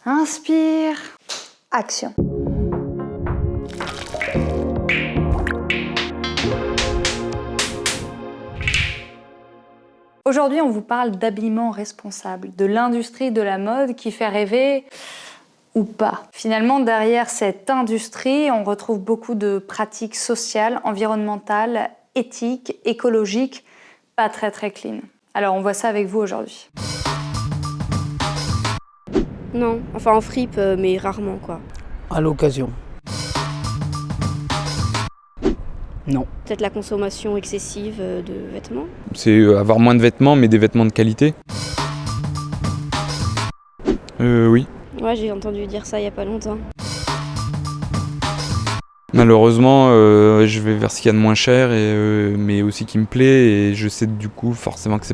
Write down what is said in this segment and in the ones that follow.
Inspire. Action. Aujourd'hui, on vous parle d'habillement responsable, de l'industrie de la mode qui fait rêver ou pas. Finalement, derrière cette industrie, on retrouve beaucoup de pratiques sociales, environnementales, éthiques, écologiques, pas très clean. Alors, on voit ça avec vous aujourd'hui. Non, enfin en fripe, mais rarement quoi. À l'occasion. Non. Peut-être la consommation excessive de vêtements. C'est avoir moins de vêtements, mais des vêtements de qualité. Oui. Ouais, j'ai entendu dire ça il y a pas longtemps. Malheureusement, je vais vers ce qu'il y a de moins cher, mais aussi qui me plaît, et je sais du coup forcément que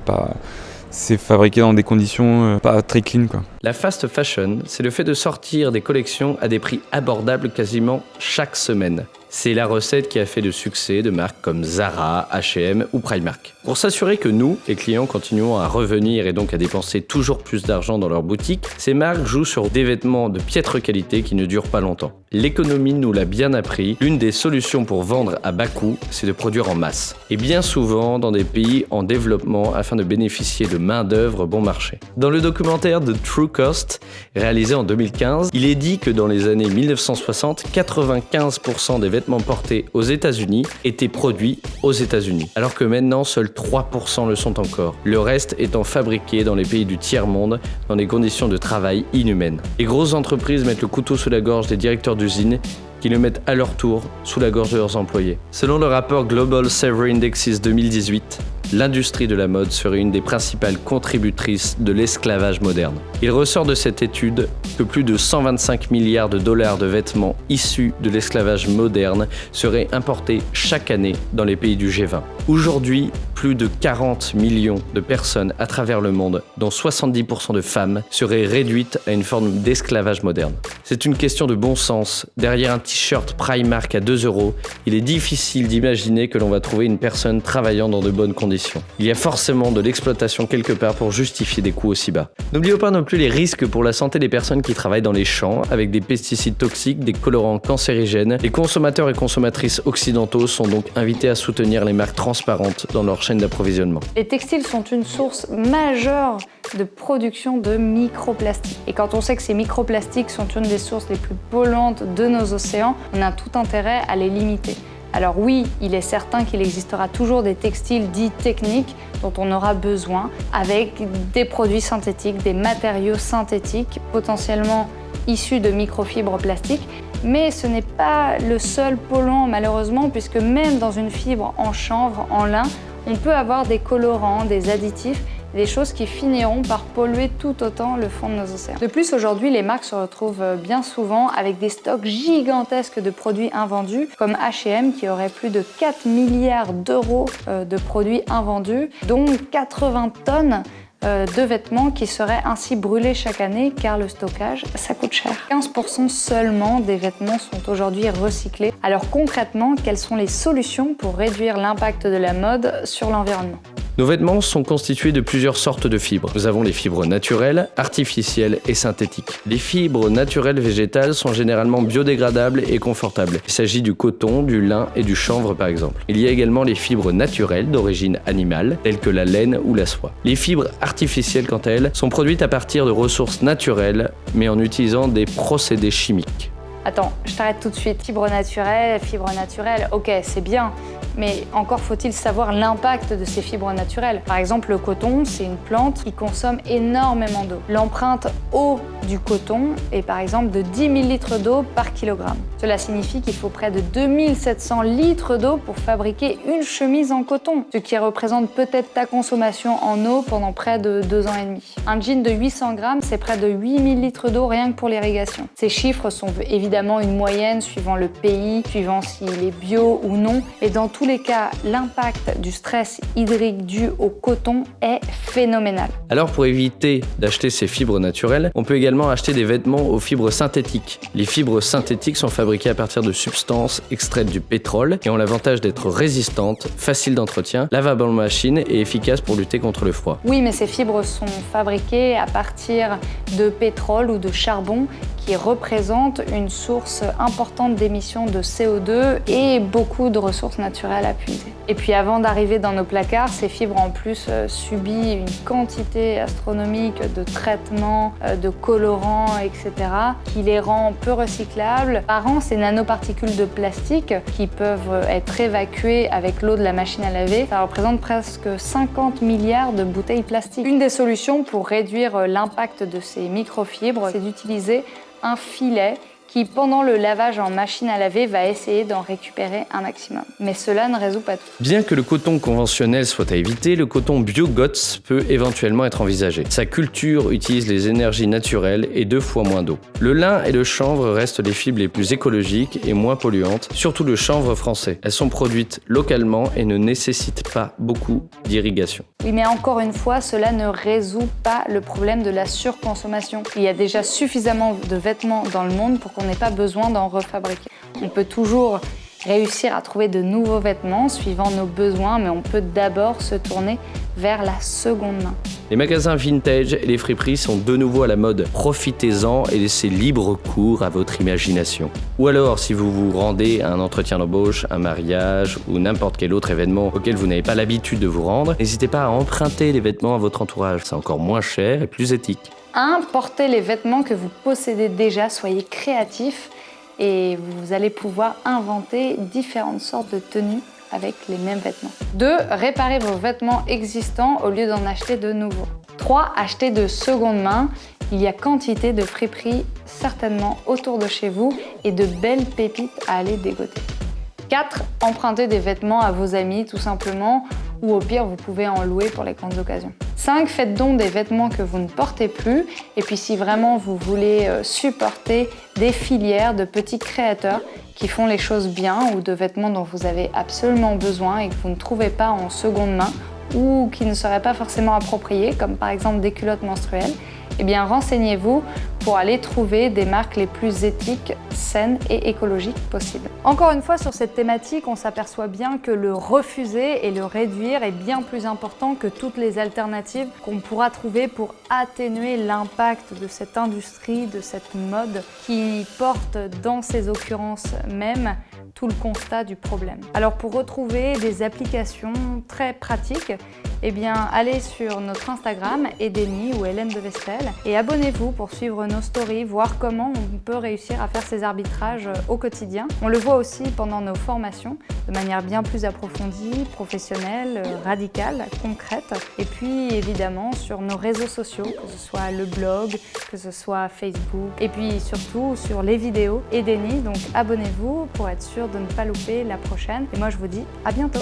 c'est fabriqué dans des conditions pas très clean, quoi. La fast fashion, c'est le fait de sortir des collections à des prix abordables quasiment chaque semaine. C'est la recette qui a fait le succès de marques comme Zara, H&M ou Primark. Pour s'assurer que nous, les clients, continuons à revenir et donc à dépenser toujours plus d'argent dans leurs boutiques, ces marques jouent sur des vêtements de piètre qualité qui ne durent pas longtemps. L'économie nous l'a bien appris, l'une des solutions pour vendre à bas coût, c'est de produire en masse. Et bien souvent dans des pays en développement afin de bénéficier de main-d'œuvre bon marché. Dans le documentaire de True Cost, réalisé en 2015, il est dit que dans les années 1960, 95% des vêtements portés aux États-Unis étaient produits aux États-Unis, alors que maintenant seuls 3% le sont encore, le reste étant fabriqué dans les pays du tiers-monde dans des conditions de travail inhumaines. Les grosses entreprises mettent le couteau sous la gorge des directeurs d'usines qui le mettent à leur tour sous la gorge de leurs employés. Selon le rapport Global Saver Indexes 2018, l'industrie de la mode serait une des principales contributrices de l'esclavage moderne. Il ressort de cette étude que plus de 125 milliards de dollars de vêtements issus de l'esclavage moderne seraient importés chaque année dans les pays du G20. Aujourd'hui, plus de 40 millions de personnes à travers le monde, dont 70% de femmes, seraient réduites à une forme d'esclavage moderne. C'est une question de bon sens. Derrière un t-shirt Primark à 2 €, il est difficile d'imaginer que l'on va trouver une personne travaillant dans de bonnes conditions. Il y a forcément de l'exploitation quelque part pour justifier des coûts aussi bas. N'oublions pas non plus les risques pour la santé des personnes qui travaillent dans les champs, avec des pesticides toxiques, des colorants cancérigènes. Les consommateurs et consommatrices occidentaux sont donc invités à soutenir les marques transparentes dans leur chaîne d'approvisionnement. Les textiles sont une source majeure de production de microplastiques. Et quand on sait que ces microplastiques sont une des sources les plus polluantes de nos océans, on a tout intérêt à les limiter. Alors oui, il est certain qu'il existera toujours des textiles dits techniques dont on aura besoin, avec des produits synthétiques, des matériaux synthétiques, potentiellement issus de microfibres plastiques. Mais ce n'est pas le seul polluant malheureusement, puisque même dans une fibre en chanvre, en lin, on peut avoir des colorants, des additifs, des choses qui finiront par polluer tout autant le fond de nos océans. De plus, aujourd'hui, les marques se retrouvent bien souvent avec des stocks gigantesques de produits invendus, comme H&M qui aurait plus de 4 milliards d'euros de produits invendus, dont 80 tonnes de vêtements qui seraient ainsi brûlés chaque année car le stockage, ça coûte cher. 15% seulement des vêtements sont aujourd'hui recyclés. Alors concrètement, quelles sont les solutions pour réduire l'impact de la mode sur l'environnement ? Nos vêtements sont constitués de plusieurs sortes de fibres. Nous avons les fibres naturelles, artificielles et synthétiques. Les fibres naturelles végétales sont généralement biodégradables et confortables. Il s'agit du coton, du lin et du chanvre par exemple. Il y a également les fibres naturelles d'origine animale, telles que la laine ou la soie. Les fibres artificielles, quant à elles, sont produites à partir de ressources naturelles, mais en utilisant des procédés chimiques. Attends, je t'arrête tout de suite. Fibre naturelle, ok, c'est bien. Mais encore faut-il savoir l'impact de ces fibres naturelles. Par exemple, le coton, c'est une plante qui consomme énormément d'eau. L'empreinte eau du coton est par exemple de 10 000 litres d'eau par kilogramme. Cela signifie qu'il faut près de 2700 litres d'eau pour fabriquer une chemise en coton, ce qui représente peut-être ta consommation en eau pendant près de 2 ans et demi. Un jean de 800 grammes, c'est près de 8000 litres d'eau rien que pour l'irrigation. Ces chiffres sont évidemment une moyenne suivant le pays, suivant s'il est bio ou non, et dans tous les cas, l'impact du stress hydrique dû au coton est phénoménal. Alors pour éviter d'acheter ces fibres naturelles, on peut également acheter des vêtements aux fibres synthétiques. Les fibres synthétiques sont fabriquées à partir de substances extraites du pétrole et ont l'avantage d'être résistantes, faciles d'entretien, lavables en machine et efficaces pour lutter contre le froid. Oui, mais ces fibres sont fabriquées à partir de pétrole ou de charbon qui représentent une source importante d'émissions de CO2 et beaucoup de ressources naturelles à puiser. Et puis avant d'arriver dans nos placards, ces fibres en plus subissent une quantité astronomique de traitements, de colorants, etc. qui les rend peu recyclables. Par an, ces nanoparticules de plastique qui peuvent être évacuées avec l'eau de la machine à laver, ça représente presque 50 milliards de bouteilles plastiques. Une des solutions pour réduire l'impact de ces microfibres, c'est d'utiliser un filet qui, pendant le lavage en machine à laver, va essayer d'en récupérer un maximum. Mais cela ne résout pas tout. Bien que le coton conventionnel soit à éviter, le coton BioGots peut éventuellement être envisagé. Sa culture utilise les énergies naturelles et 2 fois moins d'eau. Le lin et le chanvre restent les fibres les plus écologiques et moins polluantes, surtout le chanvre français. Elles sont produites localement et ne nécessitent pas beaucoup d'irrigation. Oui, mais encore une fois, cela ne résout pas le problème de la surconsommation. Il y a déjà suffisamment de vêtements dans le monde pour qu'on n'ait pas besoin d'en refabriquer. On peut toujours réussir à trouver de nouveaux vêtements suivant nos besoins, mais on peut d'abord se tourner vers la seconde main. Les magasins vintage et les friperies sont de nouveau à la mode. Profitez-en et laissez libre cours à votre imagination. Ou alors, si vous vous rendez à un entretien d'embauche, un mariage ou n'importe quel autre événement auquel vous n'avez pas l'habitude de vous rendre, n'hésitez pas à emprunter les vêtements à votre entourage. C'est encore moins cher et plus éthique. 1. Portez les vêtements que vous possédez déjà, soyez créatifs et vous allez pouvoir inventer différentes sortes de tenues avec les mêmes vêtements. 2. Réparez vos vêtements existants au lieu d'en acheter de nouveaux. 3. Achetez de seconde main. Il y a quantité de friperies certainement autour de chez vous et de belles pépites à aller dégoter. 4. Empruntez des vêtements à vos amis tout simplement, ou au pire vous pouvez en louer pour les grandes occasions. 5. Faites donc des vêtements que vous ne portez plus, et puis si vraiment vous voulez supporter des filières de petits créateurs qui font les choses bien, ou de vêtements dont vous avez absolument besoin et que vous ne trouvez pas en seconde main, ou qui ne seraient pas forcément appropriés, comme par exemple des culottes menstruelles, eh bien renseignez-vous pour aller trouver des marques les plus éthiques, saines et écologiques possibles. Encore une fois, sur cette thématique, on s'aperçoit bien que le refuser et le réduire est bien plus important que toutes les alternatives qu'on pourra trouver pour atténuer l'impact de cette industrie, de cette mode qui porte dans ses occurrences même tout le constat du problème. Alors pour retrouver des applications très pratiques, eh bien allez sur notre Instagram Edeni ou Hélène de Vespel et abonnez-vous pour suivre nos stories, voir comment on peut réussir à faire ces arbitrages au quotidien. On le voit aussi pendant nos formations de manière bien plus approfondie, professionnelle, radicale, concrète. Et puis évidemment sur nos réseaux sociaux, que ce soit le blog, que ce soit Facebook et puis surtout sur les vidéos Edeni. Donc abonnez-vous pour être sûr de ne pas louper la prochaine. Et moi je vous dis à bientôt.